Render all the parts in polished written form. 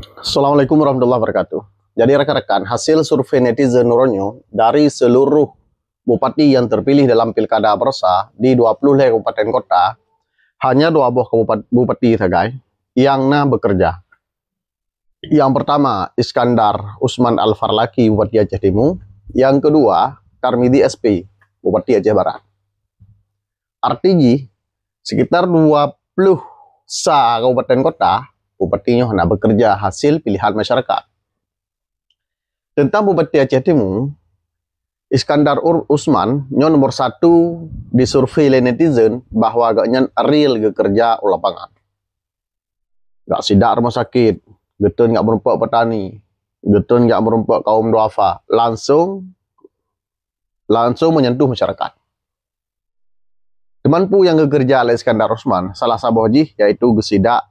Assalamualaikum warahmatullahi wabarakatuh. Jadi rekan-rekan, hasil survei netizen Noronyo dari seluruh bupati yang terpilih dalam pilkada Bersa di 20 kabupaten kota, hanya 2 buah bupati saja yang bekerja. Yang pertama, Iskandar Usman Al-Farlaki, Bupati Aceh Timur. Yang kedua, Tarmidi SP, Bupati Aceh Barat. Artinya, sekitar 20 kabupaten kota, bupatinya hendak bekerja hasil pilihan masyarakat. Tentang Bupati Aceh Timur, Iskandar Usman nomor 1 di survei netizen bahwa agaknya real kerja lapangan. Gak sidak rumah sakit, getun gak merumpak petani, getun gak merumpak kaum duafa, langsung menyentuh masyarakat. Teman pu yang kerja oleh Iskandar Usman, salah saboji yaitu gesidak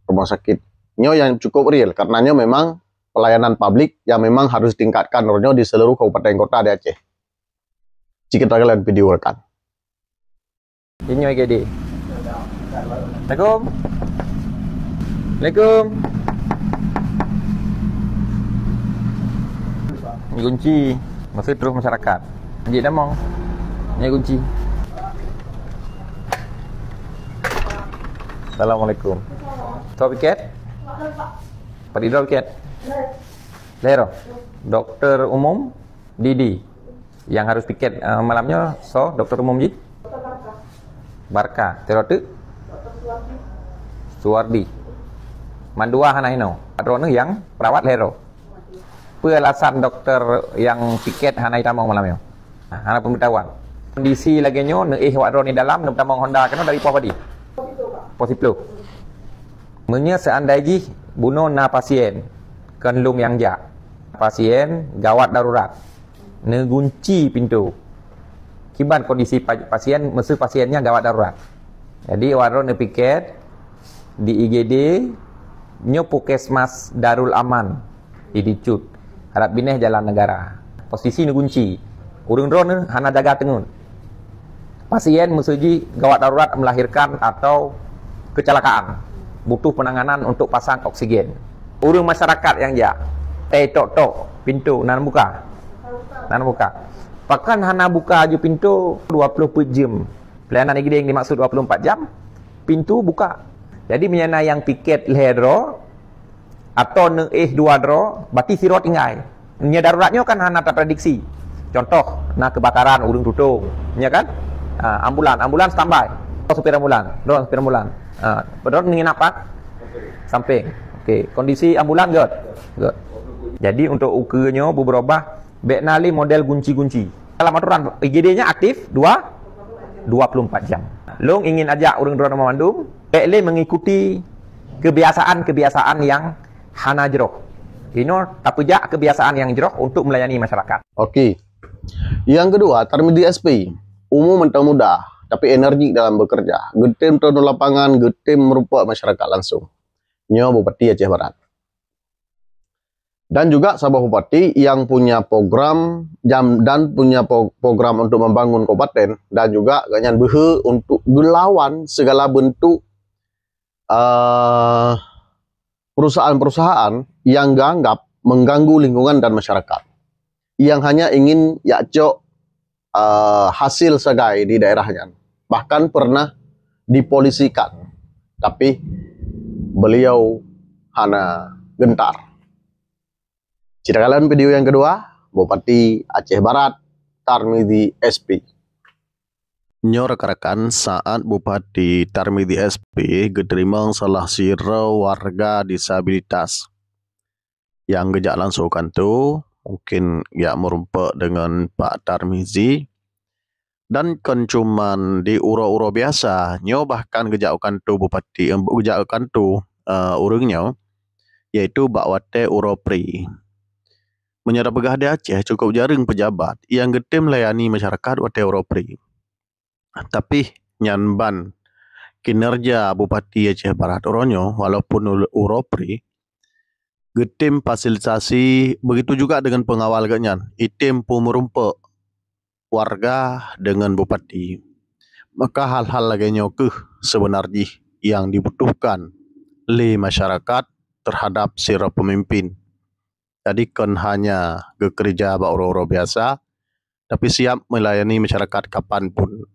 rumah sakit nyo yang cukup real, karenanya memang pelayanan publik yang memang harus ditingkatkan nyo di seluruh kabupaten kota di Aceh. Jika kita lihat video rekan. Ini GD. Assalamualaikum. Assalamualaikum. Ini kunci masih terus masyarakat. Anjing damang. Ini kunci. Assalamualaikum. Tahu piket? Pada piket? Lero. Dokter umum Didi yang harus piket malamnya. So dokter umum Ji Barka Terote Suwardi Mandua Hanaino Adrona yang perawat Lero. Alasan dokter yang piket Hanai tamang malamnya. Hana pemberitahuan kondisi lagi nyo wadroni dalam tamang Honda kena dari Pawadi Posiplo. Menya seandainya bunuh pasien kenlung yang jak pasien gawat darurat negunci pintu kiban kondisi pasien mesti pasiennya gawat darurat. Jadi waro nepiket di IGD nyo Puskesmas Darul Aman Idicut harap bineh jalan negara posisi negunci urung drone hana jaga tengun pasien mesti gawat darurat melahirkan atau kecelakaan butuh penanganan untuk pasang oksigen. Urung masyarakat yang ja tok pintu nan buka pakan hana buka aja pintu 24 jam. Pelayanan IGD yang dimaksud 24 jam pintu buka. Jadi menyana yang piket lehedro atau dua dro berarti siro tinggal. Nya daruratnya kan hana terprediksi. Contoh kebakaran urung tutup nya kan. Ambulan standby. Supir ambulan, supir ambulan. Pedron ingin apa? Samping. Okey, kondisi ambulan good. Jadi untuk ukurnya beberapa beknali model gunci-gunci. Dalam aturan IGD-nya aktif 24 jam. Long ingin ajak orang drone memandum, mengikuti kebiasaan yang hana jeroh. Ini tapi jak kebiasaan yang jeroh untuk melayani masyarakat. Oke. Yang kedua, Tarmidi SP. Umum mentang muda, tapi energi dalam bekerja. Getim turun lapangan, getim merupakan masyarakat langsung. Nyo Bupati Aceh Barat. Dan juga Sabah Bupati yang punya program dan punya program untuk membangun kabupaten dan juga ganyan behe untuk melawan segala bentuk perusahaan-perusahaan yang dianggap mengganggu lingkungan dan masyarakat. Yang hanya ingin yakcok hasil segai di daerahnya. Bahkan pernah dipolisikan. Tapi beliau hana gentar. Jika kalian video yang kedua, Bupati Aceh Barat, Tarmidi SP. Nyo rekan-rekan, saat Bupati Tarmidi SP diterima salah siro warga disabilitas. Yang gejak langsungkan tu, mungkin ya merumpak dengan Pak Tarmizi. Dan kan cuman di uro-uro biasa, nyo bahkan gejakkan tu Bupati, gejakkan tu urungnya, yaitu Bakwate Uropri. Menyerap begah di Aceh cukup jarang pejabat yang getim melayani masyarakat Wate Uropri. Tapi nyanban kinerja Bupati Aceh Barat Oronyo walaupun Uropri getim fasilitasi begitu juga dengan pengawal ganyan itim pumurumpe warga dengan Bupati. Maka hal-hal lagi nyokeh sebenarnya yang dibutuhkan oleh masyarakat terhadap sira pemimpin. Jadi kan hanya bekerja ba oro-oro biasa, tapi siap melayani masyarakat kapanpun.